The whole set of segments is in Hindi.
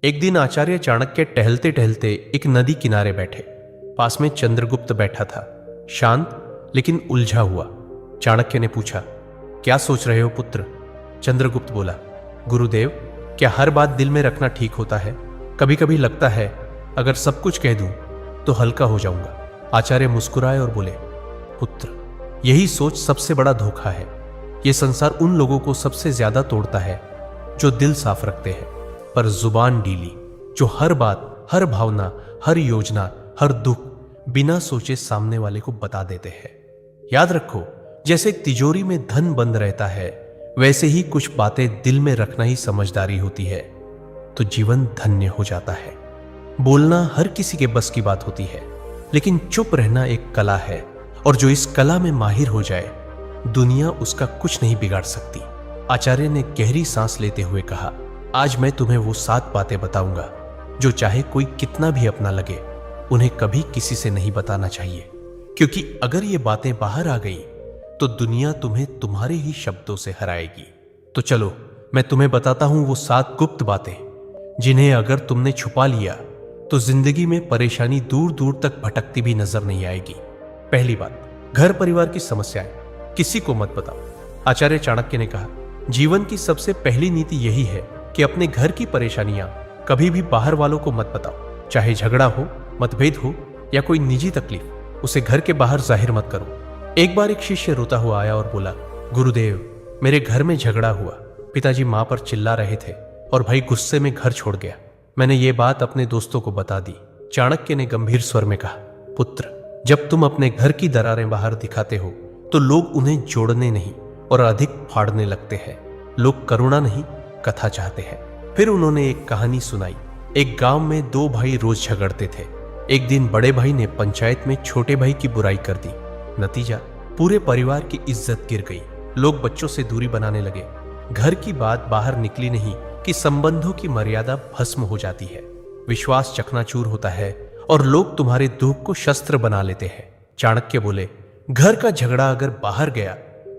एक दिन आचार्य चाणक्य टहलते टहलते एक नदी किनारे बैठे। पास में चंद्रगुप्त बैठा था, शांत लेकिन उलझा हुआ। चाणक्य ने पूछा, क्या सोच रहे हो पुत्र? चंद्रगुप्त बोला, गुरुदेव, क्या हर बात दिल में रखना ठीक होता है? कभी कभी लगता है अगर सब कुछ कह दूं तो हल्का हो जाऊंगा। आचार्य मुस्कुराए और बोले, पुत्र, यही सोच सबसे बड़ा धोखा है। यह संसार उन लोगों को सबसे ज्यादा तोड़ता है जो दिल साफ रखते हैं पर जुबान ढीली, जो हर बात, हर भावना, हर योजना, हर दुख बिना सोचे सामने वाले को बता देते हैं। याद रखो, जैसे एक तिजोरी में धन बंद रहता है, वैसे ही कुछ बातें दिल में रखना ही समझदारी होती है, तो जीवन धन्य हो जाता है। बोलना हर किसी के बस की बात होती है, लेकिन चुप रहना एक कला है, और जो इस कला में माहिर हो जाए, दुनिया उसका कुछ नहीं बिगाड़ सकती। आचार्य ने गहरी सांस लेते हुए कहा, आज मैं तुम्हें वो 7 बातें बताऊंगा जो चाहे कोई कितना भी अपना लगे, उन्हें कभी किसी से नहीं बताना चाहिए, क्योंकि अगर ये बातें बाहर आ गई तो दुनिया तुम्हें तुम्हारे ही शब्दों से हराएगी। तो चलो मैं तुम्हें बताता हूं वो 7 गुप्त बातें, जिन्हें अगर तुमने छुपा लिया तो जिंदगी में परेशानी दूर दूर तक भटकती भी नजर नहीं आएगी। पहली बात, घर परिवार की समस्याएं किसी को मत बताओ। आचार्य चाणक्य ने कहा, जीवन की सबसे पहली नीति यही है कि अपने घर की परेशानियां कभी भी बाहर वालों को मत बताओ। चाहे झगड़ा हो, मतभेद हो या कोई निजी तकलीफ, उसे घर के बाहर जाहिर मत करो। एक बार एक शिष्य रोता हुआ आया और बोला, गुरुदेव, मेरे घर में झगड़ा हुआ। पिताजी मां पर चिल्ला रहे थे और भाई गुस्से में घर छोड़ गया। मैंने ये बात अपने दोस्तों को बता दी। चाणक्य ने गंभीर स्वर में कहा, पुत्र, जब तुम अपने घर की दरारें बाहर दिखाते हो तो लोग उन्हें जोड़ने नहीं और अधिक फाड़ने लगते हैं। लोग करुणा नहीं, कथा चाहते हैं। फिर उन्होंने एक कहानी सुनाई। एक गांव में 2 भाई रोज झगड़ते थे। एक दिन बड़े भाई ने पंचायत में छोटे भाई की बुराई कर दी। नतीजा, पूरे परिवार की इज्जत गिर गई। लोग बच्चों से दूरी बनाने लगे। घर की बात बाहर निकली नहीं कि संबंधों की मर्यादा भस्म हो जाती है, विश्वास चकनाचूर होता है और लोग तुम्हारे दुख को शस्त्र बना लेते हैं। चाणक्य बोले, घर का झगड़ा अगर बाहर गया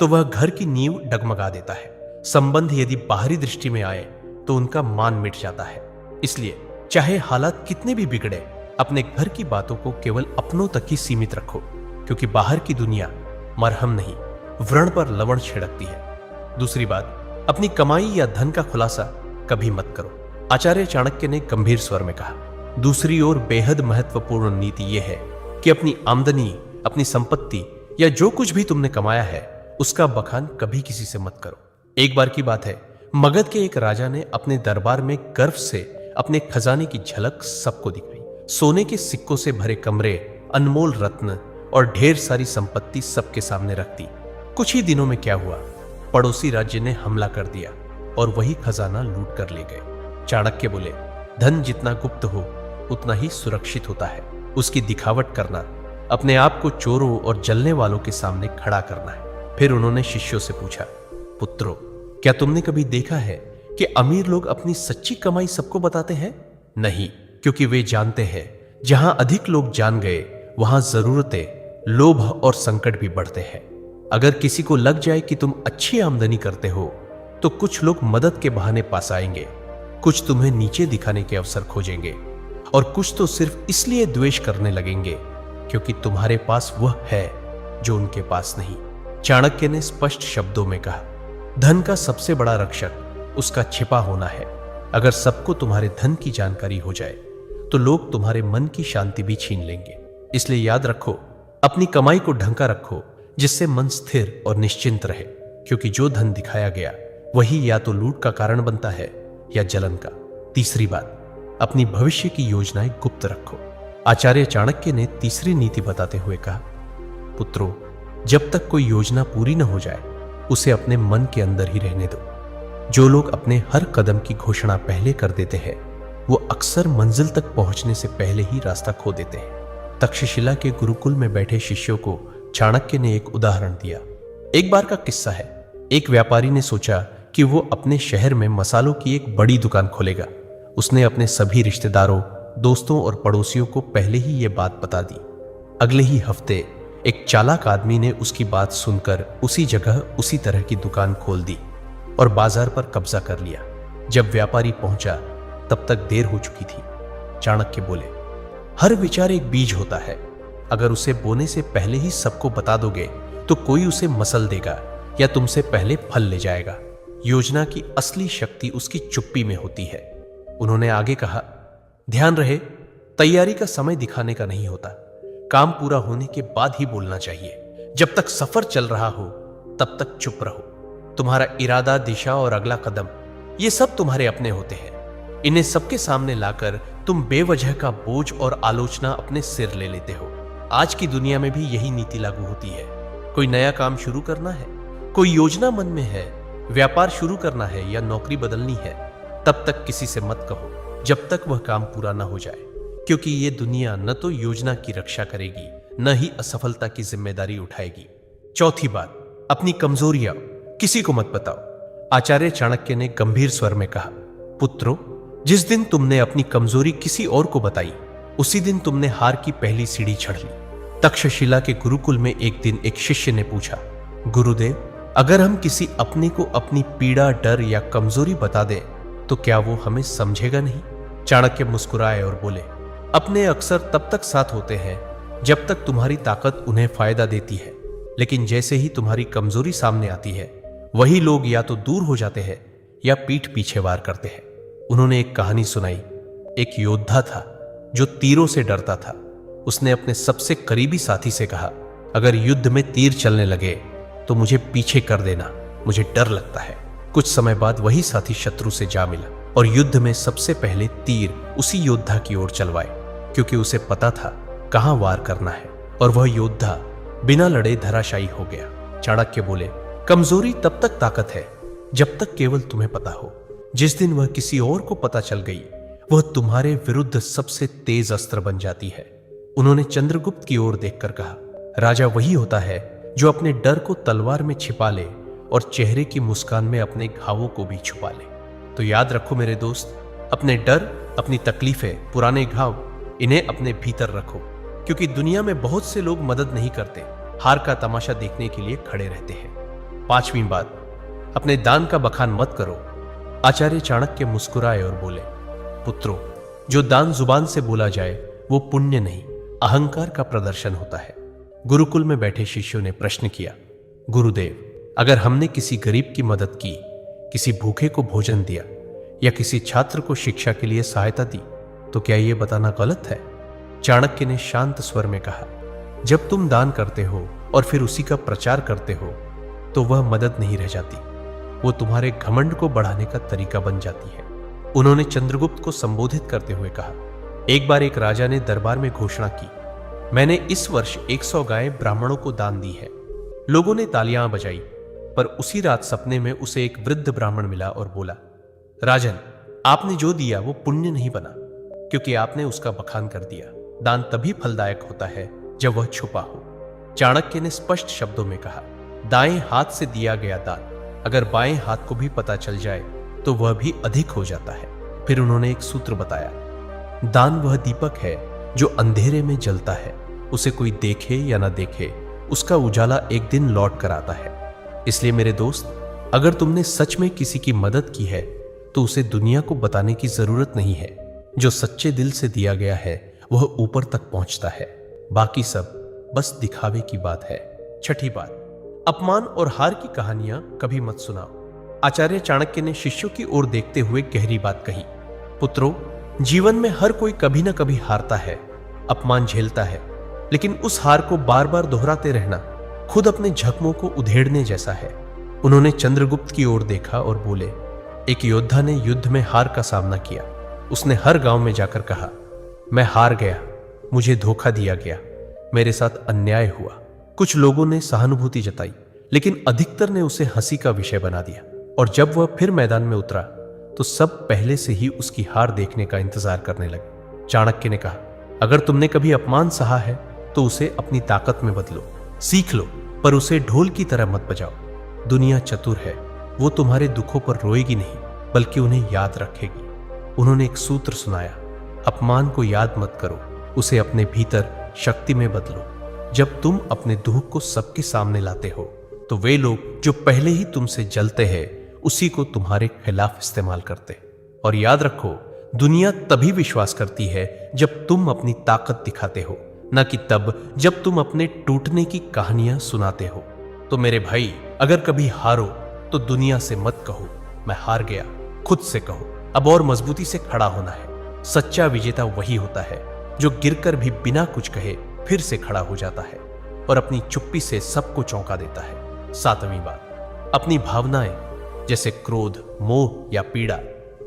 तो वह घर की नींव डगमगा देता है। संबंध यदि बाहरी दृष्टि में आए तो उनका मान मिट जाता है। इसलिए चाहे हालात कितने भी बिगड़े, अपने घर की बातों को केवल अपनों तक ही सीमित रखो, क्योंकि बाहर की दुनिया मरहम नहीं, व्रण पर लवण छिड़कती है। दूसरी बात, अपनी कमाई या धन का खुलासा कभी मत करो। आचार्य चाणक्य ने गंभीर स्वर में कहा, दूसरी ओर बेहद महत्वपूर्ण नीति यह है कि अपनी आमदनी, अपनी संपत्ति या जो कुछ भी तुमने कमाया है, उसका बखान कभी किसी से मत करो। एक बार की बात है, मगध के एक राजा ने अपने दरबार में गर्व से अपने खजाने की झलक सबको दिखाई। सोने के सिक्कों से भरे कमरे, अनमोल रत्न और ढेर सारी संपत्ति सबके सामने रख दी। कुछ ही दिनों में क्या हुआ, पड़ोसी राज्य ने हमला कर दिया और वही खजाना लूट कर ले गए। चाणक्य बोले, धन जितना गुप्त हो उतना ही सुरक्षित होता है। उसकी दिखावट करना, अपने आप को चोरों और जलने वालों के सामने खड़ा करना है। फिर उन्होंने शिष्यों से पूछा, पुत्रों, क्या तुमने कभी देखा है कि अमीर लोग अपनी सच्ची कमाई सबको बताते हैं? नहीं, क्योंकि वे जानते हैं जहां अधिक लोग जान गए वहां जरूरतें, लोभ और संकट भी बढ़ते हैं। अगर किसी को लग जाए कि तुम अच्छी आमदनी करते हो तो कुछ लोग मदद के बहाने पास आएंगे, कुछ तुम्हें नीचे दिखाने के अवसर खोजेंगे और कुछ तो सिर्फ इसलिए द्वेष करने लगेंगे क्योंकि तुम्हारे पास वह है जो उनके पास नहीं। चाणक्य ने स्पष्ट शब्दों में कहा, धन का सबसे बड़ा रक्षक उसका छिपा होना है। अगर सबको तुम्हारे धन की जानकारी हो जाए तो लोग तुम्हारे मन की शांति भी छीन लेंगे। इसलिए याद रखो, अपनी कमाई को ढंका रखो जिससे मन स्थिर और निश्चिंत रहे, क्योंकि जो धन दिखाया गया वही या तो लूट का कारण बनता है या जलन का। तीसरी बात, अपनी भविष्य की योजनाएं गुप्त रखो। आचार्य चाणक्य ने तीसरी नीति बताते हुए कहा, पुत्रों, जब तक कोई योजना पूरी न हो जाए उसे अपने मन के अंदर ही रहने दो। जो लोग अपने हर कदम की घोषणा पहले कर देते हैं वो अक्सर मंजिल तक पहुंचने से पहले ही रास्ता खो देते हैं। तक्षशिला के गुरुकुल में बैठे शिष्यों को चाणक्य ने एक उदाहरण दिया। एक बार का किस्सा है। एक व्यापारी ने सोचा कि वो अपने शहर में मसालों की एक बड़ी दुकान खोलेगा। उसने अपने सभी रिश्तेदारों, दोस्तों और पड़ोसियों को पहले ही ये बात बता दी। अगले ही हफ्ते एक चालाक आदमी ने उसकी बात सुनकर उसी जगह उसी तरह की दुकान खोल दी और बाजार पर कब्जा कर लिया। जब व्यापारी पहुंचा तब तक देर हो चुकी थी। चाणक्य बोले, हर विचार एक बीज होता है। अगर उसे बोने से पहले ही सबको बता दोगे तो कोई उसे मसल देगा या तुमसे पहले फल ले जाएगा। योजना की असली शक्ति उसकी चुप्पी में होती है। उन्होंने आगे कहा, ध्यान रहे, तैयारी का समय दिखाने का नहीं होता। काम पूरा होने के बाद ही बोलना चाहिए। जब तक सफर चल रहा हो तब तक चुप रहो। तुम्हारा इरादा, दिशा और अगला कदम, ये सब तुम्हारे अपने होते हैं। इन्हें सबके सामने लाकर तुम बेवजह का बोझ और आलोचना अपने सिर ले लेते हो। आज की दुनिया में भी यही नीति लागू होती है। कोई नया काम शुरू करना है, कोई योजना मन में है, व्यापार शुरू करना है या नौकरी बदलनी है, तब तक किसी से मत कहो जब तक वह काम पूरा ना हो जाए, क्योंकि ये दुनिया न तो योजना की रक्षा करेगी न ही असफलता की जिम्मेदारी उठाएगी। चौथी बात, अपनी कमजोरियां किसी को मत बताओ। आचार्य चाणक्य ने गंभीर स्वर में कहा, पुत्रों, जिस दिन तुमने अपनी कमजोरी किसी और को बताई उसी दिन तुमने हार की पहली सीढ़ी चढ़ ली। तक्षशिला के गुरुकुल में एक दिन एक शिष्य ने पूछा, गुरुदेव, अगर हम किसी अपने को अपनी पीड़ा, डर या कमजोरी बता दें तो क्या वो हमें समझेगा नहीं? चाणक्य मुस्कुराए और बोले, अपने अक्सर तब तक साथ होते हैं जब तक तुम्हारी ताकत उन्हें फायदा देती है, लेकिन जैसे ही तुम्हारी कमजोरी सामने आती है वही लोग या तो दूर हो जाते हैं या पीठ पीछे वार करते हैं। उन्होंने एक कहानी सुनाई। एक योद्धा था जो तीरों से डरता था। उसने अपने सबसे करीबी साथी से कहा, अगर युद्ध में तीर चलने लगे तो मुझे पीछे कर देना, मुझे डर लगता है। कुछ समय बाद वही साथी शत्रु से जा मिला और युद्ध में सबसे पहले तीर उसी योद्धा की ओर चलवाए, क्योंकि उसे पता था कहां वार करना है, और वह योद्धा बिना लड़े धराशायी हो गया। चाणक्य बोले, कमजोरी तब तक ताकत है जब तक केवल तुम्हें पता हो। जिस दिन वह किसी और को पता चल गई वह तुम्हारे विरुद्ध सबसे तेज अस्त्र बन जाती है। उन्होंने चंद्रगुप्त की ओर देखकर कहा, राजा वही होता है जो अपने डर को तलवार में छिपा ले और चेहरे की मुस्कान में अपने घावों को भी छुपा ले। तो याद रखो मेरे दोस्त, अपने डर, अपनी तकलीफें, पुराने घाव, इन्हें अपने भीतर रखो, क्योंकि दुनिया में बहुत से लोग मदद नहीं करते, हार का तमाशा देखने के लिए खड़े रहते हैं। पांचवी बात, अपने दान का बखान मत करो। आचार्य चाणक्य मुस्कुराए और बोले, पुत्रों, जो दान जुबान से बोला जाए वो पुण्य नहीं, अहंकार का प्रदर्शन होता है। गुरुकुल में बैठे शिष्यों ने प्रश्न किया, गुरुदेव, अगर हमने किसी गरीब की मदद की, किसी भूखे को भोजन दिया या किसी छात्र को शिक्षा के लिए सहायता दी, तो क्या यह बताना गलत है? चाणक्य ने शांत स्वर में कहा, जब तुम दान करते हो और फिर उसी का प्रचार करते हो तो वह मदद नहीं रह जाती, वो तुम्हारे घमंड को बढ़ाने का तरीका बन जाती है। उन्होंने चंद्रगुप्त को संबोधित करते हुए कहा, एक बार एक राजा ने दरबार में घोषणा की, मैंने इस वर्ष 100 गायें ब्राह्मणों को दान दी है। लोगों ने तालियां बजाई, पर उसी रात सपने में उसे एक वृद्ध ब्राह्मण मिला और बोला, राजन, आपने जो दिया वो पुण्य नहीं बना, क्योंकि आपने उसका बखान कर दिया। दान तभी फलदायक होता है जब वह छुपा हो। चाणक्य ने स्पष्ट शब्दों में कहा, दाएं हाथ से दिया गया दान अगर बाएं हाथ को भी पता चल जाए तो वह भी अधिक हो जाता है। फिर उन्होंने एक सूत्र बताया, दान वह दीपक है जो अंधेरे में जलता है, उसे कोई देखे या ना देखे, उसका उजाला एक दिन लौट कर आता है। इसलिए मेरे दोस्त, अगर तुमने सच में किसी की मदद की है तो उसे दुनिया को बताने की जरूरत नहीं है। जो सच्चे दिल से दिया गया है वह ऊपर तक पहुंचता है, बाकी सब बस दिखावे की बात है। छठी बात, अपमान और हार की कहानियां कभी मत सुनाओ। आचार्य चाणक्य ने शिष्यों की ओर देखते हुए गहरी बात कही, पुत्रों, जीवन में हर कोई कभी ना कभी हारता है, अपमान झेलता है, लेकिन उस हार को बार बार दोहराते रहना खुद अपने जख्मों को उधेड़ने जैसा है। उन्होंने चंद्रगुप्त की ओर देखा और बोले, एक योद्धा ने युद्ध में हार का सामना किया। उसने हर गांव में जाकर कहा, मैं हार गया, मुझे धोखा दिया गया, मेरे साथ अन्याय हुआ। कुछ लोगों ने सहानुभूति जताई, लेकिन अधिकतर ने उसे हंसी का विषय बना दिया, और जब वह फिर मैदान में उतरा तो सब पहले से ही उसकी हार देखने का इंतजार करने लगे। चाणक्य ने कहा, अगर तुमने कभी अपमान सहा है तो उसे अपनी ताकत में बदलो, सीख लो, पर उसे ढोल की तरह मत बजाओ। दुनिया चतुर है, वो तुम्हारे दुखों पर रोएगी नहीं, बल्कि उन्हें याद रखेगी। उन्होंने एक सूत्र सुनाया, अपमान को याद मत करो, उसे अपने भीतर शक्ति में बदलो। जब तुम अपने दुख को सबके सामने लाते हो तो वे लोग जो पहले ही तुमसे जलते हैं उसी को तुम्हारे खिलाफ इस्तेमाल करते। और याद रखो, दुनिया तभी विश्वास करती है जब तुम अपनी ताकत दिखाते हो, न कि तब जब तुम अपने टूटने की कहानियां सुनाते हो। तो मेरे भाई, अगर कभी हारो तो दुनिया से मत कहो मैं हार गया, खुद से कहो अब और मजबूती से खड़ा होना है। सच्चा विजेता वही होता है जो गिरकर भी बिना कुछ कहे फिर से खड़ा हो जाता है और अपनी चुप्पी से सबको चौंका देता है। 7वीं बात, अपनी भावनाएं जैसे क्रोध, मोह या पीड़ा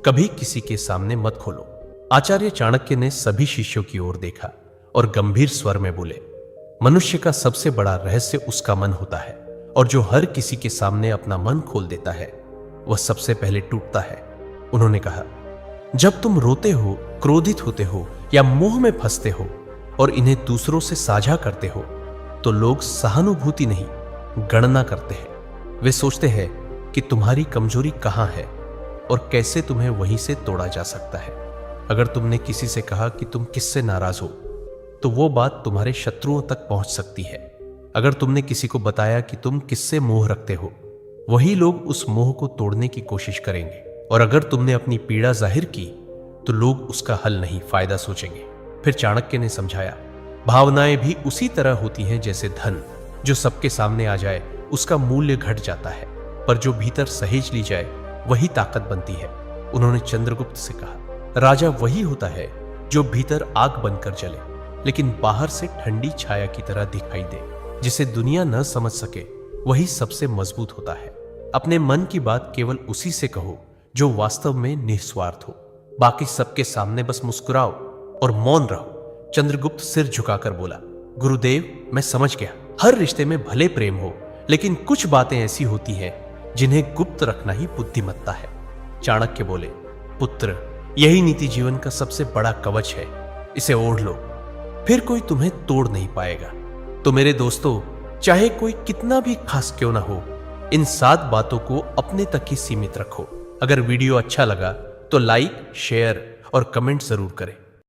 कभी किसी के सामने मत खोलो। आचार्य चाणक्य ने सभी शिष्यों की ओर देखा और गंभीर स्वर में बोले, मनुष्य का सबसे बड़ा रहस्य उसका मन होता है और जो हर किसी के सामने अपना मन खोल देता है वह सबसे पहले टूटता है। उन्होंने कहा, जब तुम रोते हो, क्रोधित होते हो या मोह में फंसते हो और इन्हें दूसरों से साझा करते हो तो लोग सहानुभूति नहीं, गणना करते हैं। वे सोचते हैं कि तुम्हारी कमजोरी कहां है और कैसे तुम्हें वहीं से तोड़ा जा सकता है। अगर तुमने किसी से कहा कि तुम किससे नाराज हो तो वो बात तुम्हारे शत्रुओं तक पहुंच सकती है। अगर तुमने किसी को बताया कि तुम किससे मोह रखते हो, वही लोग उस मोह को तोड़ने की कोशिश करेंगे। और अगर तुमने अपनी पीड़ा जाहिर की तो लोग उसका हल नहीं, फायदा सोचेंगे। फिर चाणक्य ने समझाया, भावनाएं भी उसी तरह होती हैं जैसे धन, जो सबके सामने आ जाए उसका मूल्य घट जाता है, पर जो भीतर सहेज ली जाए वही ताकत बनती है। उन्होंने चंद्रगुप्त से कहा, राजा वही होता है जो भीतर आग बनकर जले लेकिन बाहर से ठंडी छाया की तरह दिखाई दे। जिसे दुनिया न समझ सके वही सबसे मजबूत होता है। अपने मन की बात केवल उसी से कहो जो वास्तव में निस्वार्थ हो। बाकी सबके सामने बस मुस्कुराओ और मौन रहो। चंद्रगुप्त सिर झुकाकर बोला, गुरुदेव, मैं समझ गया। हर रिश्ते में भले प्रेम हो, लेकिन कुछ बातें ऐसी होती हैं जिन्हें गुप्त रखना ही बुद्धिमत्ता है। चाणक्य बोले, पुत्र, यही नीति जीवन का सबसे बड़ा कवच है। इसे ओढ़ लो, फिर कोई तुम्हें तोड़ नहीं पाएगा। तो मेरे दोस्तों, चाहे कोई कितना भी खास क्यों ना हो, इन 7 बातों को अपने तक ही सीमित रखो। अगर वीडियो अच्छा लगा तो लाइक, शेयर और कमेंट जरूर करें।